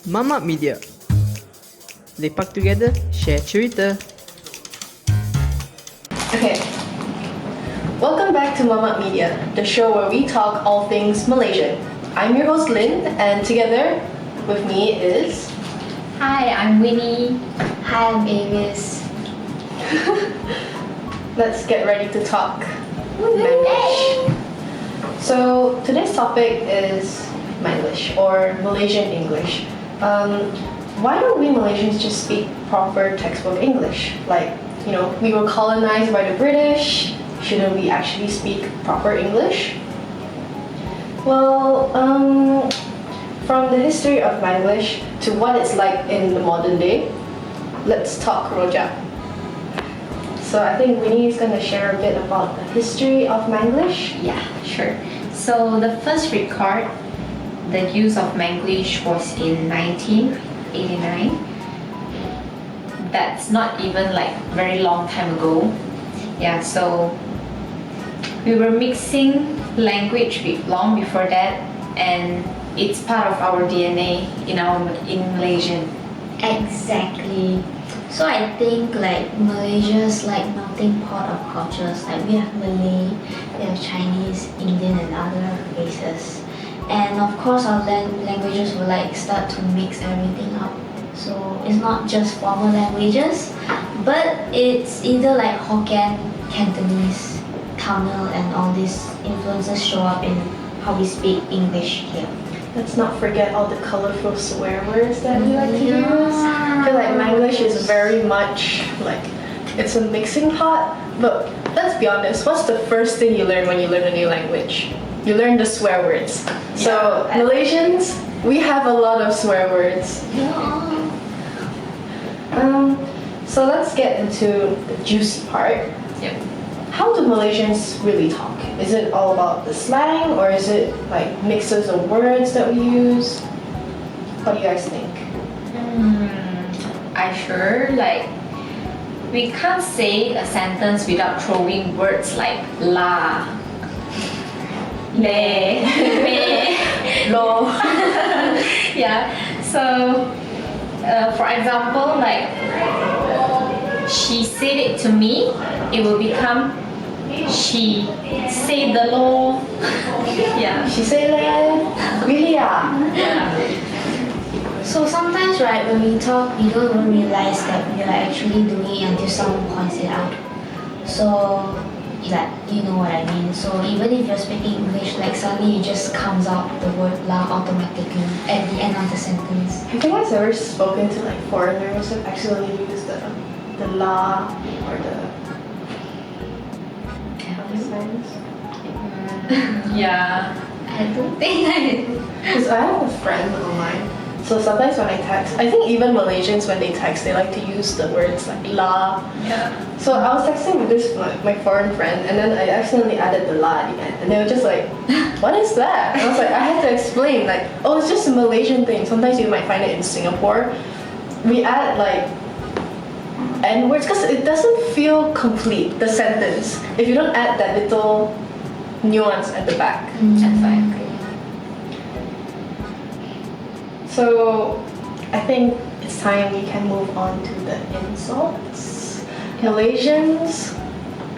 Mamak Media. Lepak together, share cerita. Okay. Welcome back to Mamak Media, the show where we talk all things Malaysian. I'm your host Lynn, and together with me is... Hi, I'm Winnie. Hi, I'm A-vys. Let's get ready to talk Manglish. So today's topic is Manglish or Malaysian English. Why don't we Malaysians just speak proper textbook English? Like, we were colonized by the British. Shouldn't we actually speak proper English? Well, from the history of Manglish to what it's like in the modern day, let's talk Rojak. So I think Winnie is going to share a bit about the history of Manglish. Yeah, sure. So the first record, the use of Manglish was in 1989. That's not even like very long time ago. Yeah, so we were mixing language long before that, and it's part of our DNA in Malaysian. Exactly. So I think like Malaysia's like melting pot of cultures. Like we have Malay, we have Chinese, Indian, and other races. And of course our languages will like start to mix everything up. So it's not just formal languages, but it's either like Hokkien, Cantonese, Tamil, and all these influences show up in how we speak English here. Let's not forget all the colorful swear words that we like to use. I feel like Manglish is very much like it's a mixing pot. But let's be honest, what's the first thing you learn when you learn a new language? You learn the swear words. So Malaysians, we have a lot of swear words. So let's get into the juicy part. Yep. How do Malaysians really talk? Is it all about the slang, or is it like mixes of words that we use? What do you guys think? We can't say a sentence without throwing words like la, le, me, Lo. yeah. So, for example, like she said it to me, it will become she said the lo. Yeah. She say leh. Really ah? So sometimes, right, when we talk, we don't even realize that we are actually doing it until someone points it out. So, like, you know what I mean. So even if you're speaking English, like suddenly it just comes out the word la automatically at the end of the sentence. Have you guys ever spoken to like foreigners who accidentally use the la or the signs? Yeah. I don't think I do. Because I have a friend online. So sometimes when I text, I think even Malaysians when they text, they like to use the words like la. Yeah. So I was texting with this my foreign friend, and then I accidentally added the la at the end, and they were just like, "What is that?" And I was like, I had to explain like, "Oh, it's just a Malaysian thing. Sometimes you might find it in Singapore. We add like N words because it doesn't feel complete the sentence if you don't add that little nuance at the back." Exactly. So I think it's time we can move on to the insults. Malaysians,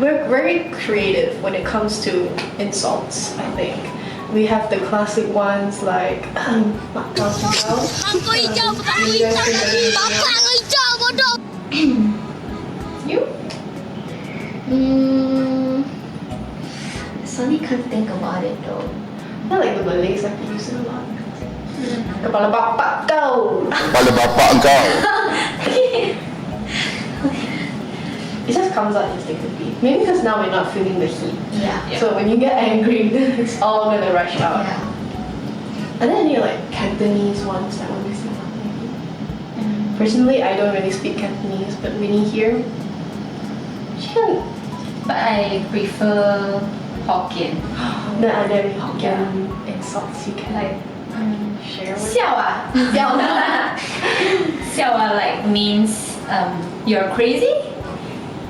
we're very creative when it comes to insults, I think. We have the classic ones like You? I suddenly can't think about it though. I feel like the Malays like to use it a lot. Kepala bapak kau. Kepala bapak kau. It just comes out instinctively. Maybe because now we're not feeling the heat. Yeah. So when you get angry, it's all gonna rush out. Yeah. And then you like Cantonese ones that one we see. Personally, I don't really speak Cantonese, but Winnie here, she can. But I prefer Hokkien. Then are there any Hokkien insults you can like share with? 笑啊，笑啊 like means you're crazy.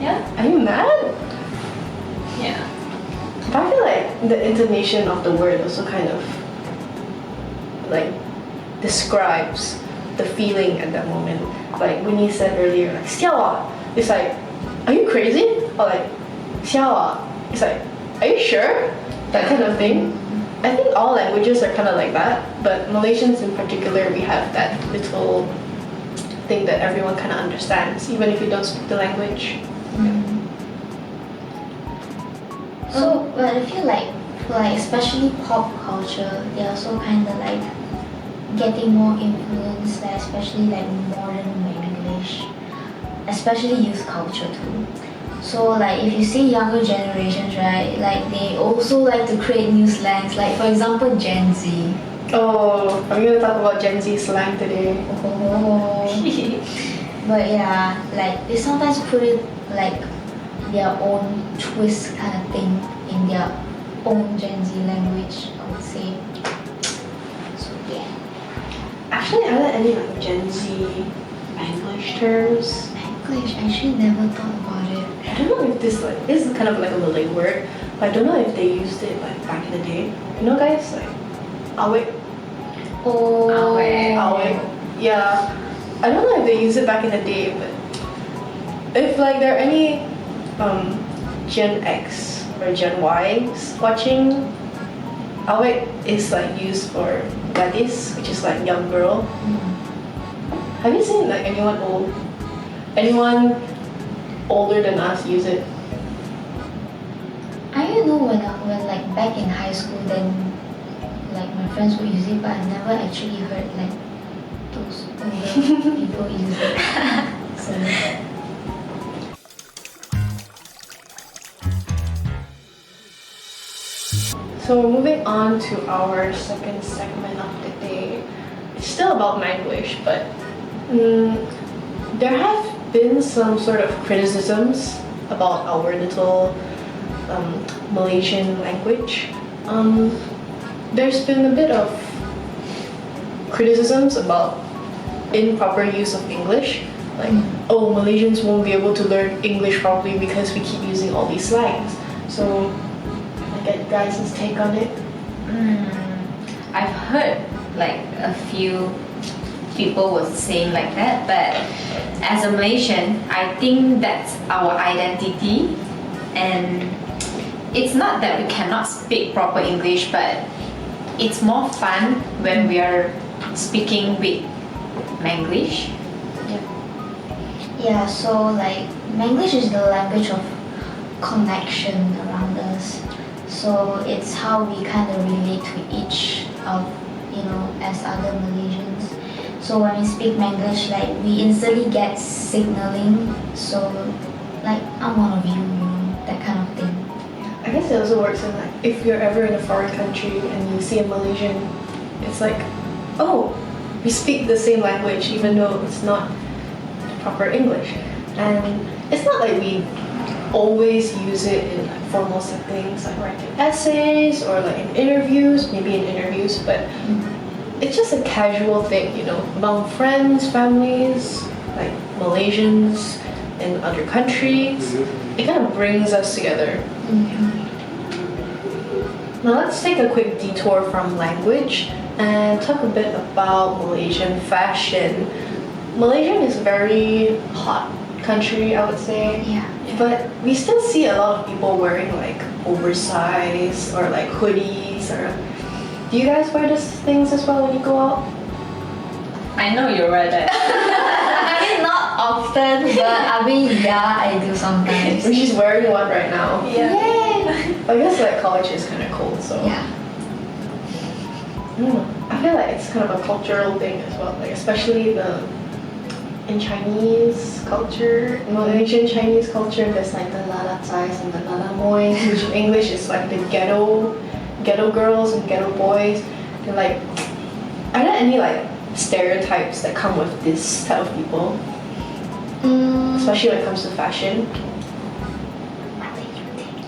Yeah. Are you mad? Yeah. But I feel like the intonation of the word also kind of like describes the feeling at that moment. Like Winnie said earlier, like 笑啊, it's like, are you crazy? Or like 笑啊, it's like, are you sure? That kind of thing. I think all languages are kind of like that, but Malaysians in particular, we have that little thing that everyone kind of understands, even if you don't speak the language. So, but I feel like especially pop culture, they're also kind of like getting more influence, like especially like modern English, especially youth culture too. So like if you see younger generations, right, like they also like to create new slangs, like for example Gen Z. Oh, I'm gonna talk about Gen Z slang today. Oh. But yeah, like they sometimes put it like their own twist kind of thing in their own Gen Z language, I would say. So yeah. Actually, are there any like Gen Z English terms? English, I actually never thought about it. I don't know if this is kind of like a Malay word, but I don't know if they used it like back in the day. You know, guys, like awek, Oh. awek. Yeah, I don't know if they used it back in the day, but if like there are any Gen X or Gen Ys watching, awek is like used for gadis, which is like young girl. Have you seen like anyone older than us use it? I don't know when like back in high school, then like my friends would use it, but I never actually heard like those older people use it. So So moving on to our second segment of the day. It's still about Manglish, but there have been some sort of criticisms about our little Malaysian language. There's been a bit of criticisms about improper use of English. Like, oh, Malaysians won't be able to learn English properly because we keep using all these slangs. So get you guys' take on it. I've heard like a few people was saying like that, but as a Malaysian, I think that's our identity, and it's not that we cannot speak proper English, but it's more fun when we are speaking with Manglish. yeah, so like Manglish is the language of connection around us. So it's how we kind of relate to each of, as other Malaysians. So when we speak Manglish, like we instantly get signaling. So like I'm one of you, that kind of thing. I guess it also works in like if you're ever in a foreign country and you see a Malaysian, it's like, oh, we speak the same language even though it's not proper English. And it's not like we always use it in like formal settings, like writing essays or like in interviews, but it's just a casual thing, among friends, families, like Malaysians in other countries. It kind of brings us together. Now let's take a quick detour from language and talk a bit about Malaysian fashion. Malaysia is a very hot country, I would say. Yeah. But we still see a lot of people wearing like oversized or like hoodies or. Do you guys wear these things as well when you go out? I know you wear that. I mean, not often, but yeah, I do sometimes. She's wearing one right now. Yay! I guess like college is kind of cold, so. Yeah. I don't know. I feel like it's kind of a cultural thing as well, like especially in Chinese culture, Malaysian Chinese culture, there's like the lalatais and the lalamoys, which in English is like the ghetto girls and ghetto boys. And like, are there any like stereotypes that come with this type of people? Especially when it comes to fashion. What do you think?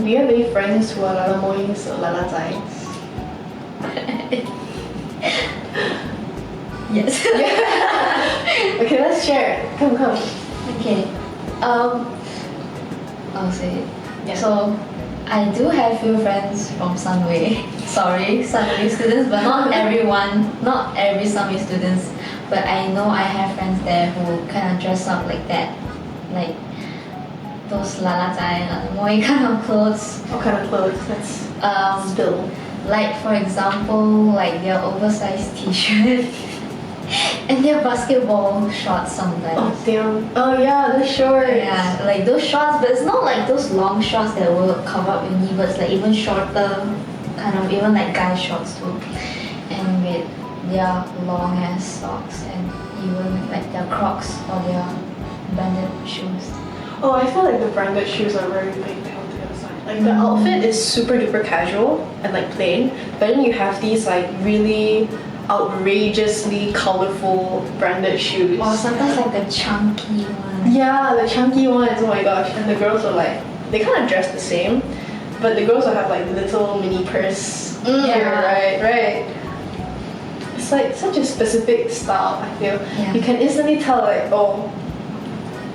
Do you have any friends who are lalamoys or lalatais? Yes. Okay, let's share it. Come. Okay. I'll say it. Yeah. So I do have few friends from Sunway. Sorry, Sunway students, but not everyone, not every Sunway students. But I know I have friends there who kind of dress up like that, like those lala zai, moi kind of clothes. What kind of clothes? That's still. Like for example, like their oversized T-shirt and their basketball shorts sometimes. Oh damn. Oh yeah, the shorts. Yeah, like those shorts, but it's not like those long shorts that will cover up your knee, but it's like even shorter, kind of even like guy shorts too. And with their long ass socks and even like their Crocs or their branded shoes. Oh, I feel like the branded shoes are very big on the other side. Like the outfit is super duper casual and like plain, but then you have these like really outrageously colorful branded shoes. Or sometimes like the chunky one. Yeah, the chunky ones, oh my gosh. And the girls are like, they kind of dress the same, but the girls will have like little mini purse here, Yeah. right? It's like such a specific style, I feel. Yeah. You can instantly tell like, oh,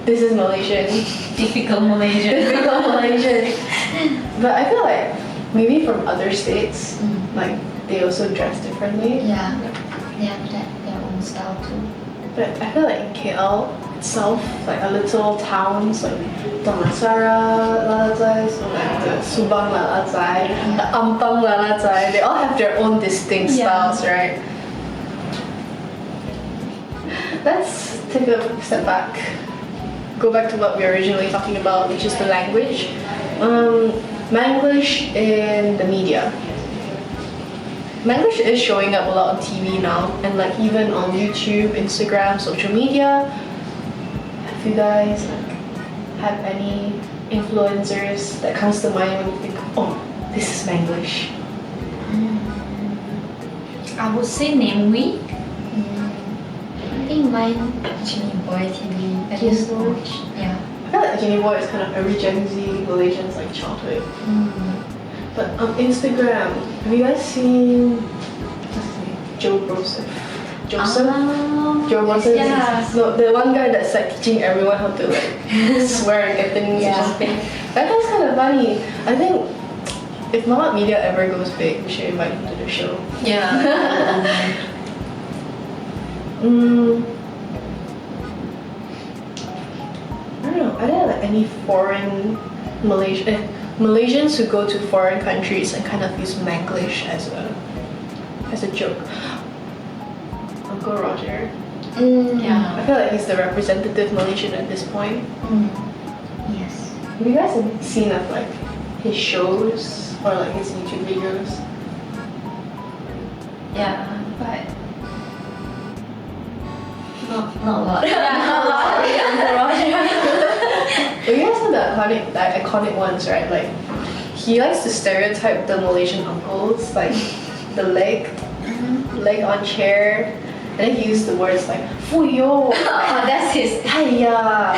this is Malaysian. Typical Malaysian. Typical Malaysian. But I feel like maybe from other states, like they also dress differently. Yeah, they have their own style too. But I feel like in KL itself, like a little towns like Damansara Lalazai, so like the Subang Lalazai, the Ampang Lalazai, they all have their own distinct styles, right? Let's take a step back. Go back to what we were originally talking about, which is the language. Manglish in the media. Manglish is showing up a lot on TV now, and like even on YouTube, Instagram, social media. Have you guys like have any influencers that comes to mind when you think, oh, this is Manglish? I would say Namely. I think mine Jimmy Boy TV. I used to watch. Yeah. I feel like Jenny Boy is kind of every Gen Z Malaysian's like childhood. But on Instagram, have you guys seen what's his name? Joe Joseph? Joe Joseph? yes. No, the one guy that's like teaching everyone how to like swear and get things or something. That guy's kind of funny. I think if Mamak Media ever goes big, we should invite him to the show. Yeah. I don't know. Are there like any foreign Malaysians who go to foreign countries and kind of use Manglish as a joke? Uncle Roger. Yeah. I feel like he's the representative Malaysian at this point. Yes. Have you guys seen of like his shows or like his YouTube videos? Yeah. But Not a lot. not a lot. But you guys know the iconic ones, right? Like he likes to stereotype the Malaysian uncles, like the leg on chair, and then he used the words like "fuyo." Oh, that's his. Hiya.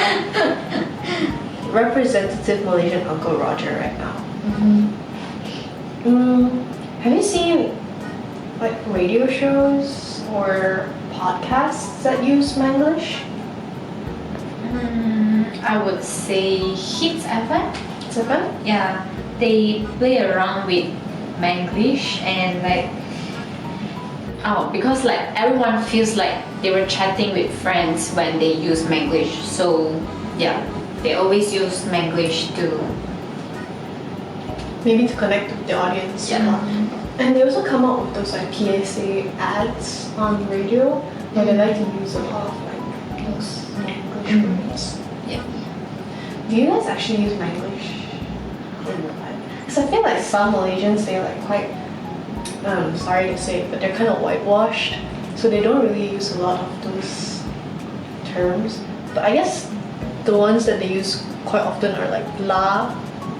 Representative Malaysian Uncle Roger right now. Have you seen like radio shows or podcasts that use Manglish? I would say Hits FM. Is it fun? Yeah, they play around with Manglish and like because like everyone feels like they were chatting with friends when they use Manglish. So yeah, they always use Manglish to Maybe to connect with the audience. Yeah. And they also come out with those like PSA ads on radio where they like to use a lot of like those Manglish words. yeah. Do you guys actually use Manglish? Because I feel like some Malaysians, they're like quite, sorry to say, but they're kind of whitewashed. So they don't really use a lot of those terms. But I guess the ones that they use quite often are like la,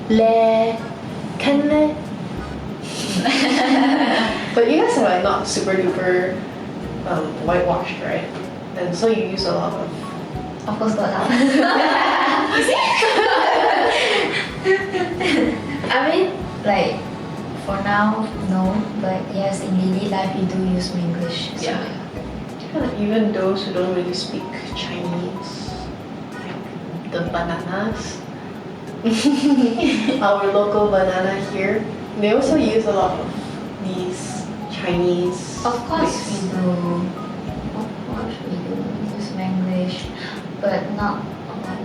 le, can le. But you guys are like not super duper whitewashed, right? And so you use a lot of Of course got that. I mean, like, for now, no. But yes, in daily life, you do use English. So Yeah. kind of even those who don't really speak Chinese, like the bananas, our local banana here, they also use a lot of these Chinese. Of course we mix. do. Of course we do use Manglish, but not a lot.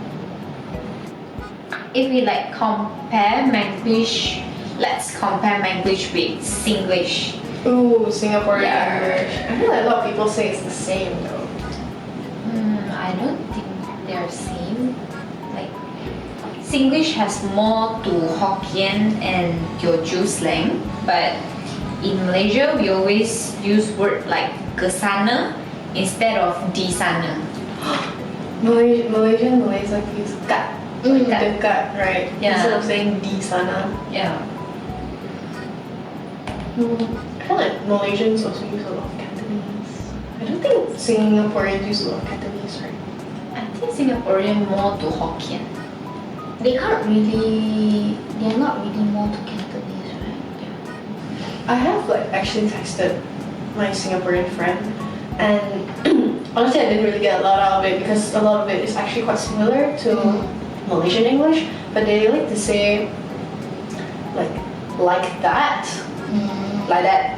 If we like compare Manglish, let's compare Manglish with Singlish. Ooh, Singaporean Yeah. English. I feel like a lot of people say it's the same though. I don't think they're same. Like Singlish has more to Hokkien and Teochew slang, but in Malaysia we always use word like kesana instead of di sana. Malaysian Malays like use kat. Kat. Dekat, right? Yeah. Instead of saying di sana. Yeah. I feel like Malaysians also use a lot of Cantonese. I don't think Singaporeans use a lot of Cantonese, right? I think Singaporean more to Hokkien. They're not really more to Cantonese, right? I have like actually texted my Singaporean friend, and honestly I didn't really get a lot out of it because a lot of it is actually quite similar to Malaysian English, but they like to say like that, like that,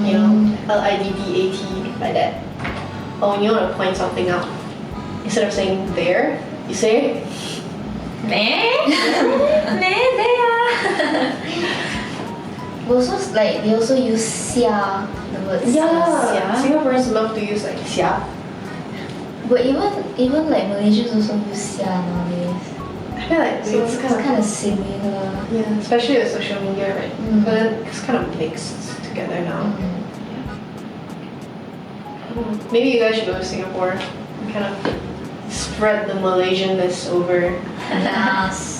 you know, LIDBAT, like that. Or when you want to point something out, instead of saying there, you say Meh? Meh there. They also use sia, the word sia. yeah. Singaporeans love to use like sia. But even like Malaysians also use sia nowadays. I feel like So it's it's kind kind of of similar. yeah, especially with social media, right? Mm. But then it's kind of mixed together now. Maybe you guys should go to Singapore and kind of spread the Malaysianness over. Yes.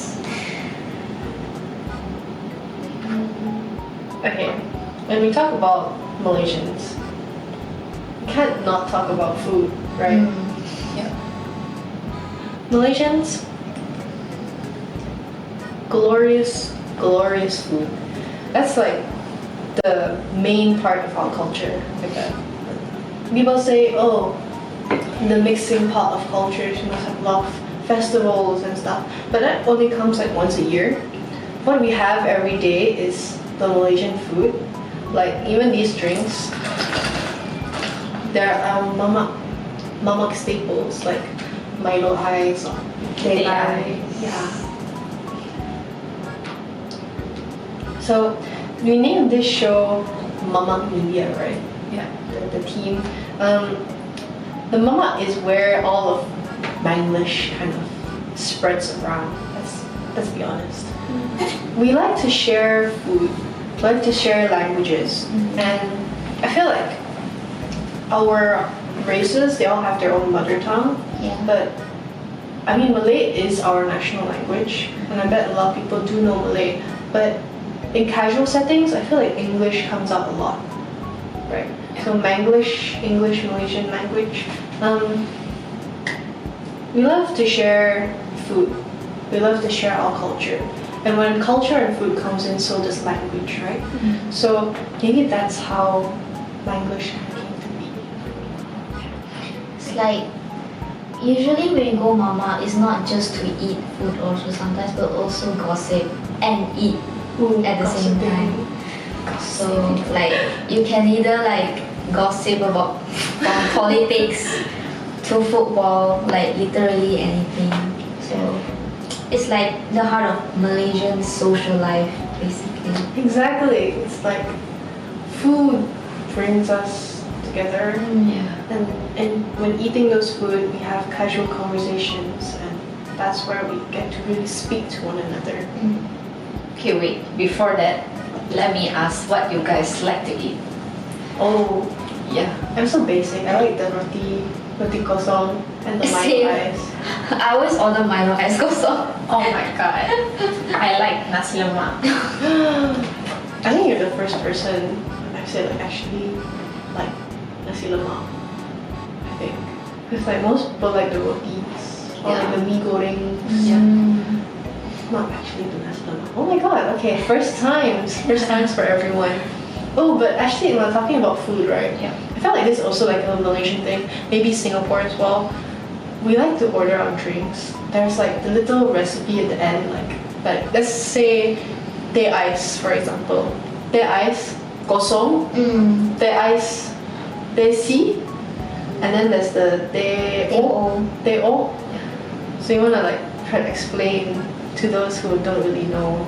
Okay, when we talk about Malaysians, we can't not talk about food, right? Yeah. Malaysians, glorious, glorious food. That's like the main part of our culture. Like that. People say, oh, the mixing pot of cultures, you must have a lot of festivals and stuff. But that only comes like once a year. What we have every day is the Malaysian food. Like even these drinks, they're mamak staples like Milo ice or Teh ice. ice. Yeah. So we named this show Mamak Media, right? Yeah. The team. The Mamak is where all of Manglish kind of spreads around. Let's be honest. We like to share food. We like to share languages, and I feel like our races, they all have their own mother tongue. Yeah. But I mean, Malay is our national language, and I bet a lot of people do know Malay. But in casual settings, I feel like English comes up a lot, right? So Manglish, English, Malaysian language. We love to share food. We love to share our culture. And when culture and food comes in, so does language, right? So maybe that's how Manglish came to be. It's like usually when you go mama, it's not just to eat food also sometimes, but also gossip and eat Ooh, at the same gossiping. time. So like you can either like gossip about from politics to football, like literally anything. So it's like the heart of Malaysian social life, basically. Exactly. It's like food brings us together. Yeah. And when eating those food, we have casual conversations, and that's where we get to really speak to one another. Okay, wait. Before that, let me ask what you guys like to eat. Oh, Yeah. I'm so basic. I like the roti kosong, and the Same. Milo ice. I always order Milo ice kosong. Oh my god. I like nasi lemak. I think you're the first person I've said like actually like nasi lemak. I think because like most people like the rotis or like the mee goreng. Not actually the nasi lemak. Oh my god. Okay, first times for everyone. Oh, but actually, when we're talking about food, right? Yeah. I felt like this is also like a Malaysian thing, maybe Singapore as well. We like to order our drinks. There's like the little recipe at the end, like Like let's say teh ice, for example. Teh ice, kosong. Teh ice, teh si, and then there's the teh o. Teh o. So you wanna like try to explain to those who don't really know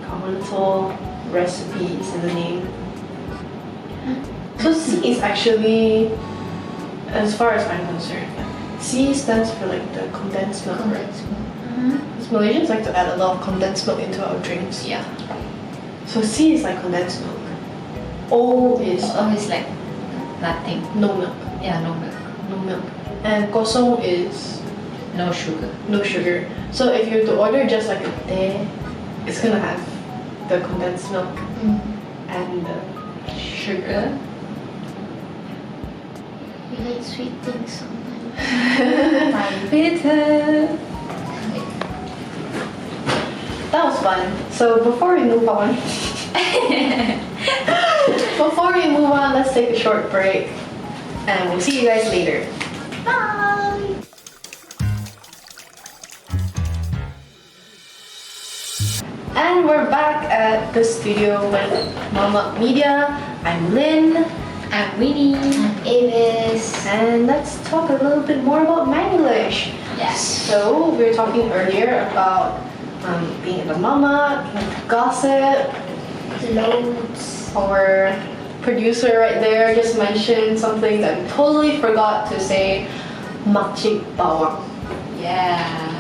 common little recipes in the name. So C is actually, as far as I'm concerned, C stands for like the condensed milk, right? Because Malaysians like to add a lot of condensed milk into our drinks. Yeah. So C is like condensed milk. O is Always like nothing. no milk. Yeah, no milk. No milk. And kosong is No sugar. no sugar. So if you were to order just like a teh, it's gonna have the condensed milk and the sugar. We like sweet things sometimes. My bitter. That was fun. So before we move on, let's take a short break, and we'll see you guys later. Bye. And we're back at the studio with Mamak Media. I'm Lynn. I'm Winnie. A-vys. And let's talk a little bit more about Manglish. Yes. So we were talking earlier about being at the mama, gossip. Loads. Our producer right there just mentioned something that we totally forgot to say, makcik bawang. Yeah.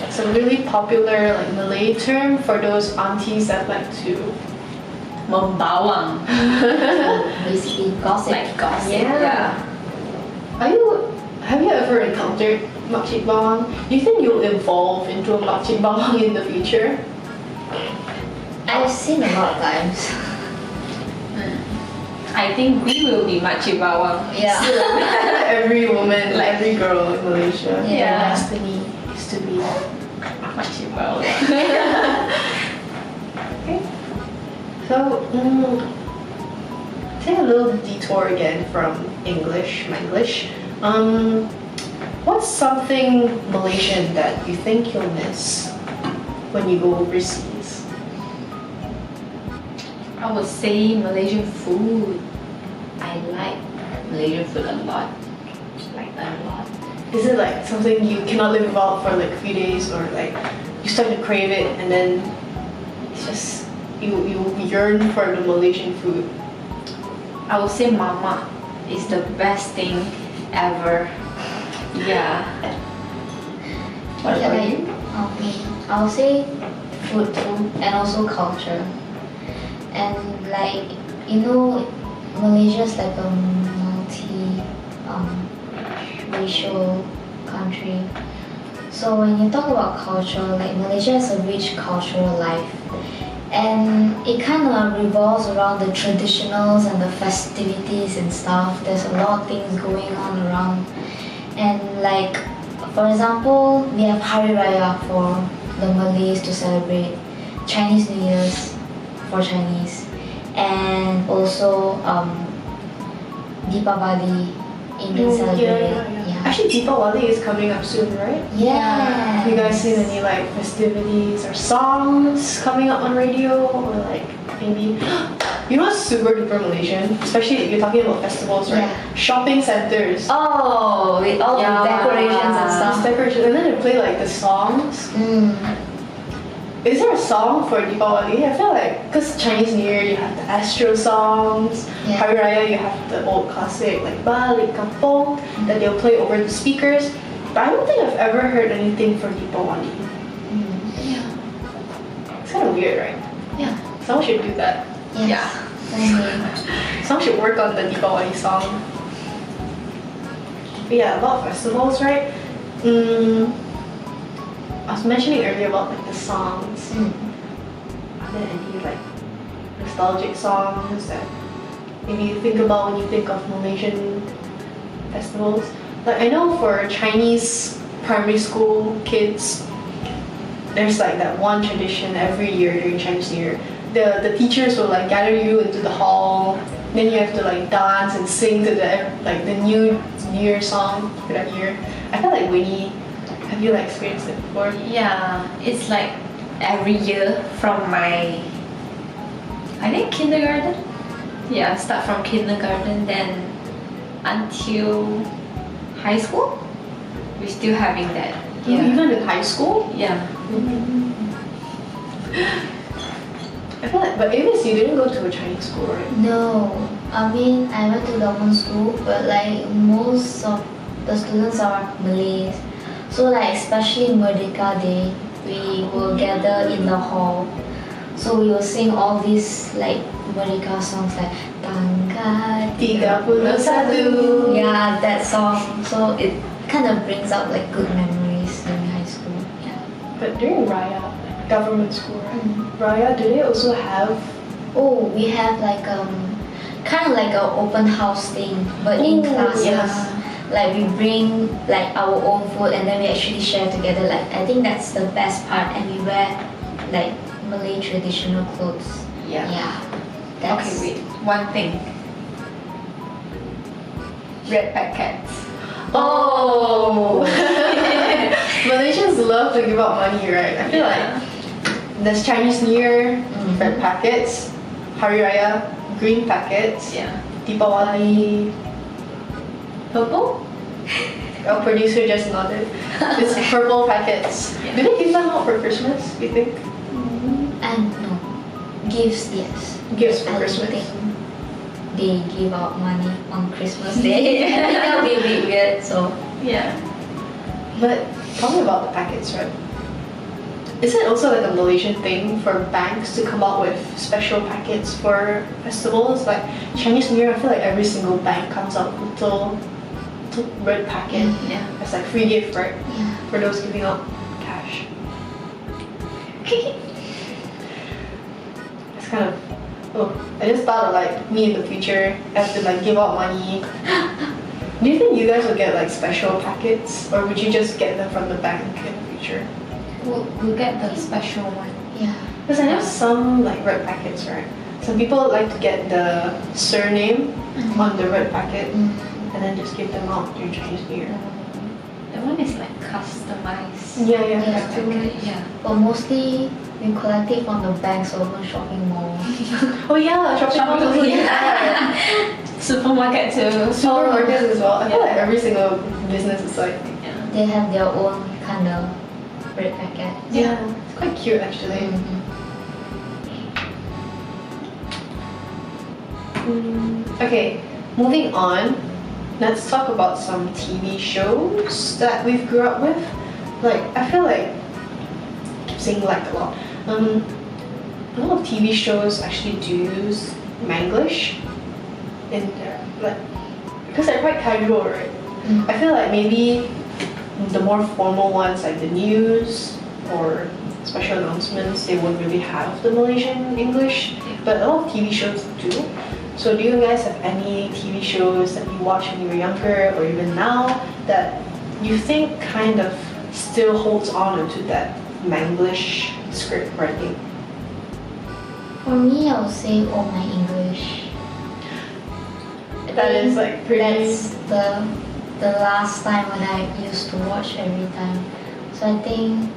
It's a really popular like Malay term for those aunties that like to Membawang. Basically gossip. Like gossip. Yeah. Have you ever encountered makcik bawang? Do you think you'll evolve into a makcik bawang in the future? I've seen a lot of times. I think we will be makcik bawang. Yeah. Every woman, like every girl in Malaysia, Yeah. their destiny is to be Makcik bawang. okay. So, take a little detour again from Manglish. What's something Malaysian that you think you'll miss when you go overseas? I would say Malaysian food. I like Malaysian food a lot. Like a lot. Is it like something you cannot live without for like a few days, or like you start to crave it and then it's just you yearn for the Malaysian food? I would say Mama is the best thing ever. Yeah. What about Like, you? I'll say food too, and also culture. And like, Malaysia's like a racial country. So when you talk about culture, like Malaysia has a rich cultural life. And it kind of revolves around the traditionals and the festivities and stuff. There's a lot of things going on around. And like, for example, we have Hari Raya for the Malays to celebrate, Chinese New Year's for Chinese, and also Deepavali, Indian celebrate. Actually, Deepavali is coming up soon, right? Yeah. Have you guys seen any like festivities or songs coming up on radio, or like maybe you know what's super duper Malaysian? Especially if you're talking about festivals, right? Yeah. Shopping centers. Oh, with all Yeah. the decorations and These stuff. decorations, and then they play like the songs. Is there a song for Deepavali? I feel like, because Chinese New Year you have the Astro songs, Yeah. Hari Raya you have the old classic like Balik Kampung that they'll play over the speakers. But I don't think I've ever heard anything for Deepavali. Yeah. It's kind of weird, right? Yeah. Someone should do that. Yes. Someone should work on the Deepavali song. But yeah, a lot of festivals, right? I was mentioning earlier about like the songs. Are there any like nostalgic songs that maybe you think about when you think of Malaysian festivals? Like I know for Chinese primary school kids, there's like that one tradition every year during Chinese New Year. The teachers will like gather you into the hall. Then you have to like dance and sing to the New Year song for that year. I feel like Winnie Have you like experienced it before? Yeah, it's like every year from my, I think kindergarten. Yeah, start from kindergarten then until high school. We're still having that. Yeah. Even in high school? Yeah. I feel like, but A-vys, you didn't go to a Chinese school, right? No, I mean I went to government school, but like most of the students are Malays. So like especially Merdeka Day, we will gather in the hall. So we will sing all these like Merdeka songs like Tangga 31. Yeah, that song. So it kind of brings up like good memories during high school. Yeah. But during Raya, government school, right? Raya, do they also have? Oh, we have like kind of like an open house thing, but in Ooh, classes. yes. Like we bring like our own food and then we actually share together. Like I think that's the best part, and we wear like Malay traditional clothes. Yeah. Yeah. Okay, wait. One thing. Red packets. Oh! Malaysians love to give out money, right? I feel like there's Chinese New Year, red packets, Hari Raya, green packets, Yeah. Deepawali. Purple? Our producer just nodded. It's purple packets. Yeah. Do they give them out for Christmas, you think? And no, gifts, yes. Gifts for I Christmas. think they give out money on Christmas Day. I think that would be a bit weird. So Yeah. But talking about the packets, right? Is it also like a Malaysian thing for banks to come out with special packets for festivals? Like Chinese New Year, I feel like every single bank comes out with a little red packet. Yeah. It's like free gift, right? yeah. For those giving out cash. It's kind of, oh, I just thought of like me in the future, I have to like give out money. Do you think you guys will get like special packets, or would you just get them from the bank in the future? We'll get the special one. Yeah. Because I know some like red packets, right? Some people like to get the surname on the red packet and then just give them out during Chinese New Year. That one is like customized. Yeah, Yeah. customized. Yeah. But mostly we collect it from the banks or even shopping malls. Oh yeah, shopping malls also do Yeah. that. Supermarket too. Supermarkets as well. I feel like every single business is like, Yeah. They have their own kind of red packet. yeah, it's quite cute actually. Okay, moving on. Let's talk about some TV shows that we've grew up with. Like, I feel like I keep saying like a lot. A lot of TV shows actually do use Manglish in there, like because they're quite casual, right? I feel like maybe the more formal ones, like the news or special announcements, they won't really have the Malaysian English, but a lot of TV shows do. So do you guys have any TV shows that you watched when you were younger or even now that you think kind of still holds on to that Manglish script writing? For me, I would say all my English. That is like pretty... That's the last time when I used to watch every time. So I think,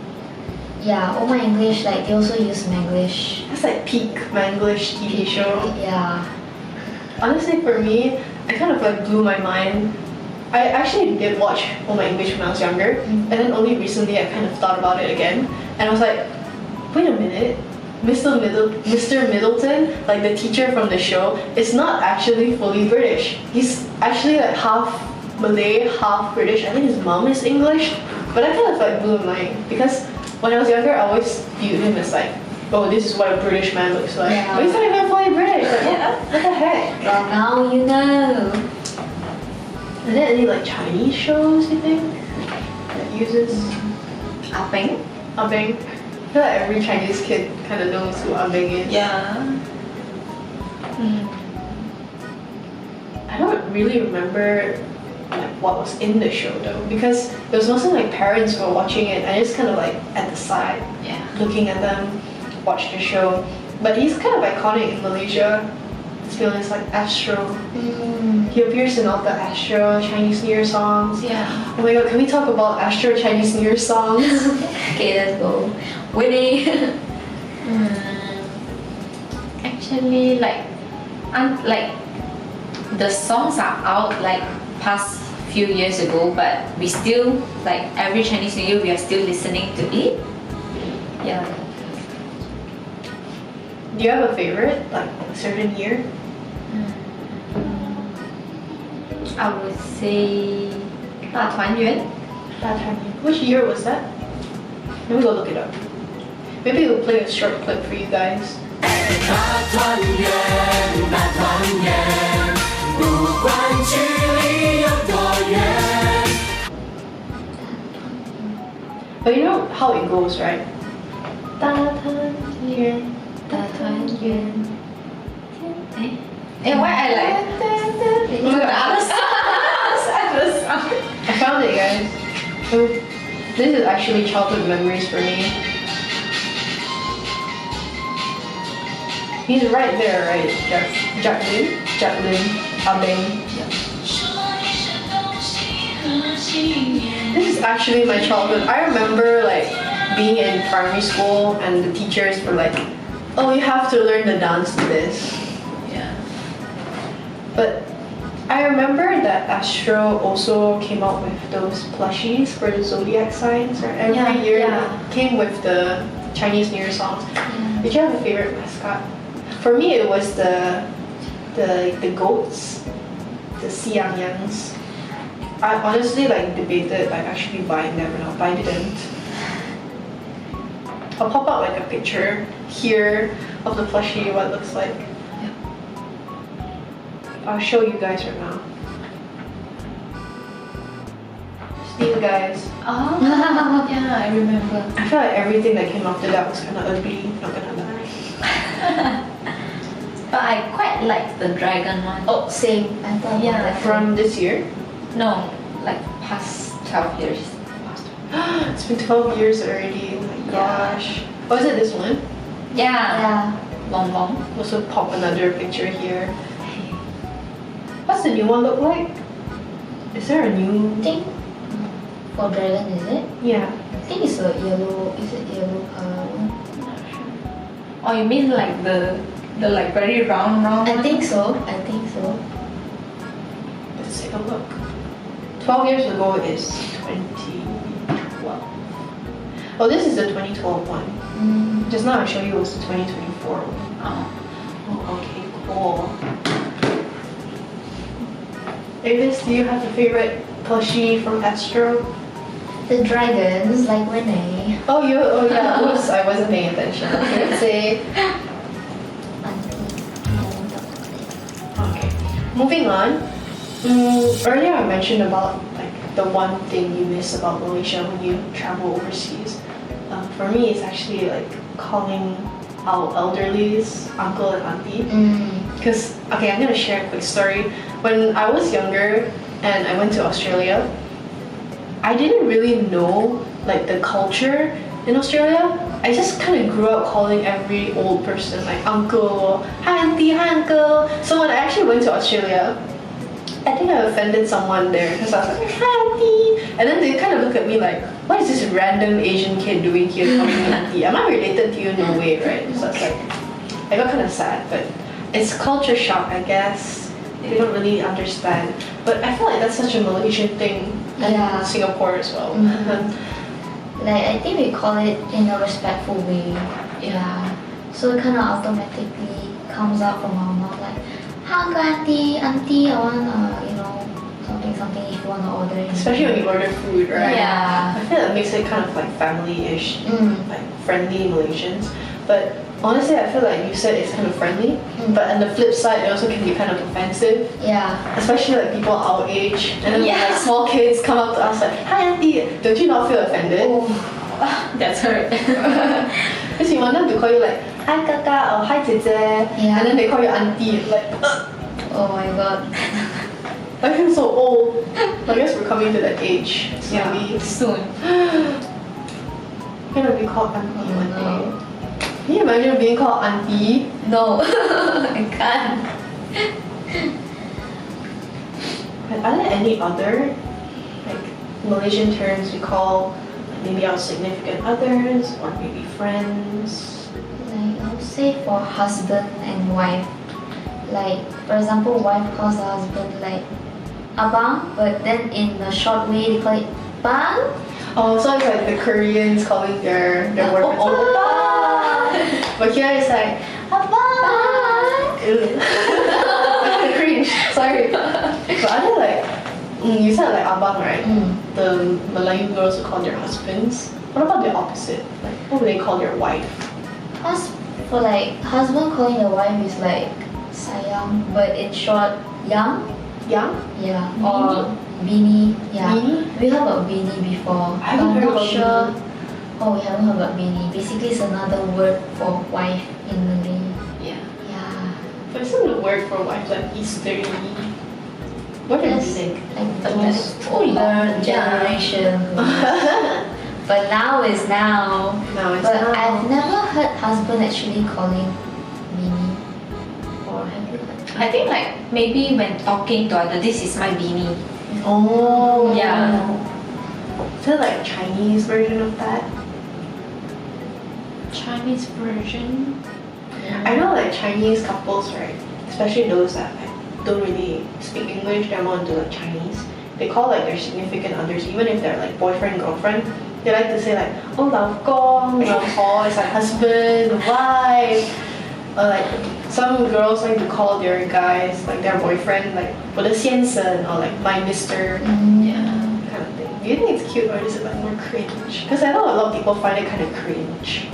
yeah, all my English, like they also use Manglish. That's like peak Manglish TV show. Yeah. Honestly, for me, I kind of like blew my mind. I actually did watch All My English when I was younger, and then only recently I kind of thought about it again, and I was like, wait a minute, Mr. Middleton, like the teacher from the show, is not actually fully British. He's actually like half Malay, half British. I think his mom is English, but I kind of like blew my mind because when I was younger, I always viewed him as like, oh, this is what a British man looks like. Yeah. But he's not even fully British. Like, what the heck? Well, now you know. Are there any like Chinese shows you think that uses Apeng? Abeng? I feel like every Chinese kid kind of knows who Abeng is. Yeah. I don't really remember like what was in the show though, because there was mostly like parents who were watching it. I just kind of like at the side, Yeah. looking at them, watch the show. But he's kind of iconic in Malaysia. His feelings like Astro. He appears in all the Astro Chinese New Year songs. Yeah. Oh my god, can we talk about Astro Chinese New Year songs? Okay, let's go. Winnie. Actually, like the songs are out like past few years ago, but we still like every Chinese New Year we are still listening to it. Yeah. Do you have a favorite, like a certain year? I would say 大团圆. Which year was that? Let me go look it up. Maybe we'll play a short clip for you guys. 大团圆，大团圆，不管距离有多远。 But you know how it goes, right? 大团圆，大团圆。Why I like Oh my god, I found it, guys. So, this is actually childhood memories for me. He's right there, right? Jacqueline, Abing. This is actually my childhood. I remember like being in primary school and the teachers were like, "Oh, you have to learn the dance to this." Yeah. But I remember that Astro also came out with those plushies for the zodiac signs. Right? Every year it came with the Chinese New Year songs. Did you have a favorite mascot? For me, it was the goats, the Xiangyangs. I honestly like debated like actually buying them or not, but I didn't. I'll pop out like a picture here of the plushie, what it looks like. I'll show you guys right now. These guys. Oh, yeah, I remember. I feel like everything that came after that was kind of ugly, not gonna lie. But I quite like the dragon one. Oh, same. I thought Yeah. From this year? No, like past 12 years. It's been 12 years already, oh my gosh. Was it this one? Yeah. Yeah. Long long. Also pop another picture here. What's the new one look like? Is there a new? I think for dragon, is it? Yeah. I think it's a yellow. Is it yellow color one? Oh, you mean like the like very round I one? think so. I think so. Let's take a look. 12 years ago is 2012. Oh, this is the 2012 one. Just now I showed you was the 2024 one. Oh, okay, cool. A-vys, do you have a favorite plushie from Astro? The dragons, like Winnie. Oh yeah. Oops, I wasn't paying attention. Okay, let's say. Okay. Moving on. Earlier I mentioned about like the one thing you miss about Malaysia when you travel overseas. For me, it's actually like calling our elderlies uncle and auntie. Because, okay, I'm gonna share a quick story. When I was younger and I went to Australia, I didn't really know like the culture in Australia. I just kind of grew up calling every old person like uncle, hi auntie, hi uncle. So when I actually went to Australia, I think I offended someone there because I was like, hi auntie. And then they kind of look at me like, what is this random Asian kid doing here calling me auntie? Am I related to you? No way, right? So it's like, I got kind of sad, but it's culture shock, I guess. They don't really understand. But I feel like that's such a Malaysian thing and Yeah. Singapore as well. Like I think we call it in a respectful way. Yeah. So it kind of automatically comes out from our mouth like, hi uncle, auntie, I want something if you want to order. Especially when you order food, right? Yeah. I feel that makes it kind of like family-ish, like friendly Malaysians. But honestly, I feel like you said it's kind of friendly, but on the flip side, it also can be kind of offensive. Yeah. Especially like people our age, and then when, Yeah. like small kids come up to us like, hi auntie, don't you not feel offended? That's hurt. Because you want them to call you like, hi kaka or hi 姐姐, Yeah. and then they call you auntie, like, Oh my god. I feel so old. I guess we're coming to that age. Slowly. Soon. We're gonna be called auntie one no. day. Can you imagine being called auntie? No, I can't. But are there any other like Malaysian terms we call maybe our significant others or maybe friends? Like I would say for husband and wife. Like for example, wife calls the husband like abang, but then in the short way they call it bang. Oh, so it's like the Koreans calling their boyfriends oppa. But here it's like Abang. ew. Cringe. Sorry. But are there like you said like abang, right? The Melayu girls will call their husbands. What about the opposite? Like what would they call their wife? For like husband calling the wife is like sayang, but in short, yang. Yang? Yeah. Or bini. Yeah. Bini? We heard about bini before. I haven't but heard I'm not about sure. Oh, we haven't heard about bini. Basically, it's another word for wife in Malay. Yeah. Yeah. But isn't the word for wife like history? What do you Yes, think? like But those that's too older long. generation. But now is now. Now it's But now. I've never heard husband actually calling bini. Or have you heard? I think like maybe when talking to other, this is my bini. Oh. Yeah. Is there like Chinese version of that? Chinese version. I know like Chinese couples, right? Especially those that like, don't really speak English, they're more into like Chinese. They call like their significant others, even if they're like boyfriend, girlfriend. They like to say like, oh, 老公, 老婆, it's like husband, wife. Or like some girls like to call their guys, like their boyfriend, like 我的先生 or like my mister. Yeah. Kind of thing. Do you think it's cute or is it like more cringe? Because I know a lot of people find it kind of cringe.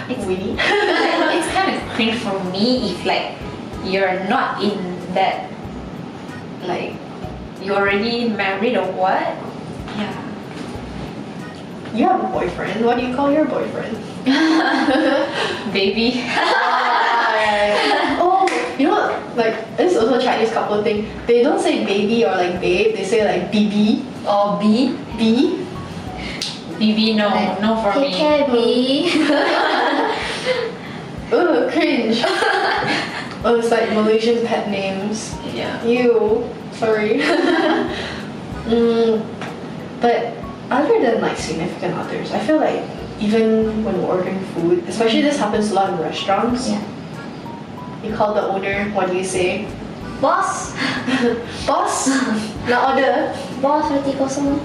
It's- Winnie. It's kind of cringe for me if like you're not in that, like you're already married or what? Yeah. You have a boyfriend. What do you call your boyfriend? Baby. Oh, you know what? Like this is also a Chinese couple thing. They don't say baby or like babe. They say like BB Or B. B. BB, no, Like, no for take me. care, B. Ugh, cringe. Oh, it's like Malaysian pet names. Yeah. You. Sorry. But other than like significant others, I feel like even when we're ordering food, especially this happens a lot in restaurants. Yeah. You call the owner. What do you say? Boss. Boss. Now order. Boss, roti kosong.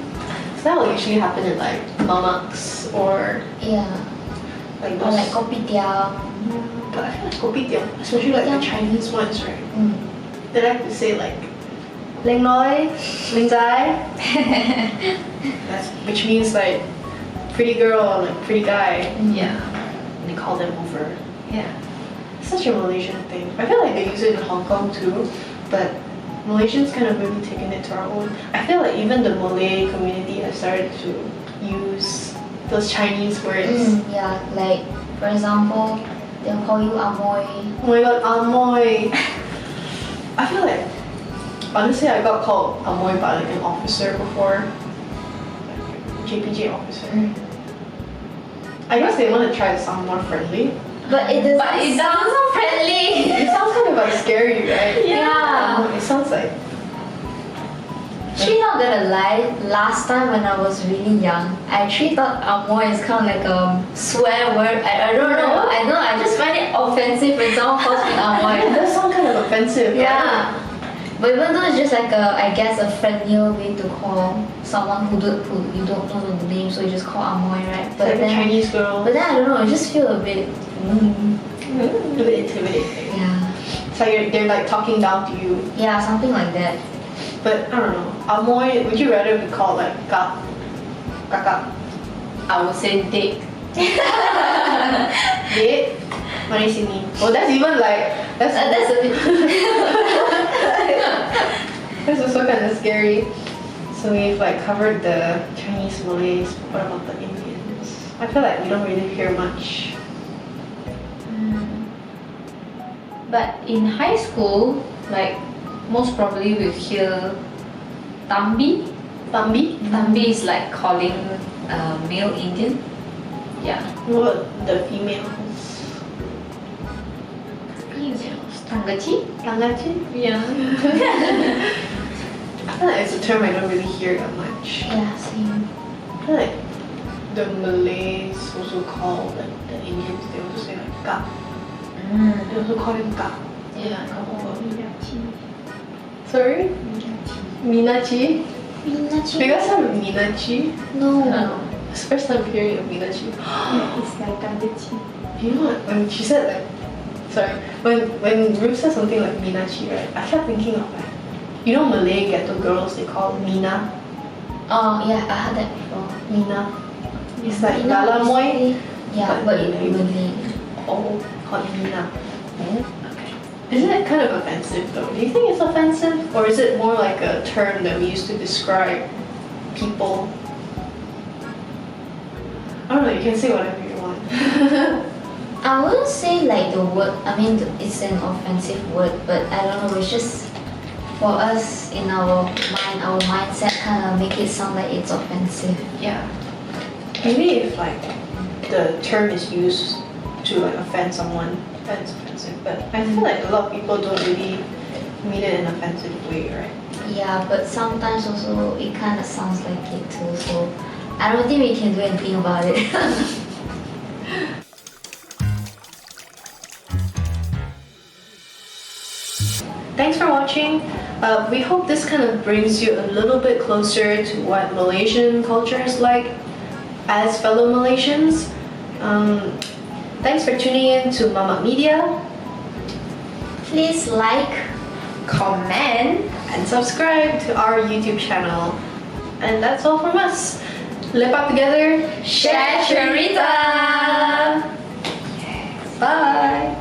So that will usually happen in like Mamaks or Yeah. like Or those. like kopitiam. But I feel like kopitiam, especially like the Chinese ones, right? They like to say like Ling Noi, Ling Zai. That's which means like pretty girl or like pretty guy. Yeah. And they call them over. Yeah. It's such a Malaysian thing. I feel like they use it in Hong Kong too, but Malaysians kind of really taken it to our own. I feel like even the Malay community has started to use those Chinese words. Yeah, like for example, they'll call you amoy. Oh my god, Amoy. I feel like honestly I got called Amoy by like an officer before. Like, JPJ officer. I guess they want to try to sound more friendly. But it doesn't. But it sounds so friendly. It sounds kind of like scary, right? Yeah. It sounds like Actually, not gonna lie, last time when I was really young, I actually thought amoy is kind of like a swear word. I don't know. I just find it offensive when someone calls me it amoy. does sound kind of offensive. Yeah. But even though it's just like a, I guess a friendlier way to call someone who you don't know the name, so you just call amoy, right? It's like a Chinese girl. But then I don't know, I just feel a bit. A bit intimidating. Yeah. So they're like talking down to you. Yeah, something like that. But I don't know. Amoy, would you rather be called like kakak? I would say dick. Date? Mari sini. Oh, that's even like that's That's a bit. that's also kind of scary. So we've like covered the Chinese, Malays. What about the Indians? I feel like we don't really hear much. But in high school, like most probably we'll hear Tambi. Bambi? Tambi is like calling a male Indian. Yeah. What about the females? Tanggachi? Tangachi? Yeah. I feel like it's a term I don't really hear that much. Yeah, same. I feel like the Malays also call like the Indians, they also say like ka. They also call him ka. Yeah. Sorry? Minachi? Minachi? Do you guys have Minachi? No. It's the first time hearing of Minachi. It's like Tangachi. You know what? When she said like, sorry, when Ruth said something like Minachi, right? I kept thinking of like, you know Malay ghetto girls, they call Mina. Oh, yeah, I heard that before. Mina. It's like Mina Lalamoy. basically- Yeah, but in Malay. Oh, called Mina. Okay. Isn't it kind of offensive though? Do you think it's offensive? Or is it more like a term that we use to describe people? I don't know, you can say whatever you want. I wouldn't say like the word, I mean it's an offensive word, but I don't know, it's just for us in our mind, our mindset kind of make it sound like it's offensive. Yeah. Maybe if like the term is used to like offend someone, that's offensive. But I feel like a lot of people don't really mean it in an offensive way, right? Yeah, but sometimes also it kind of sounds like it too, so I don't think we can do anything about it. Thanks for watching. We hope this kind of brings you a little bit closer to what Malaysian culture is like as fellow Malaysians. Thanks for tuning in to Mamak Media. Please like, Comment. And subscribe to our YouTube channel. And that's all from us. Lip up together. Share cerita. Bye.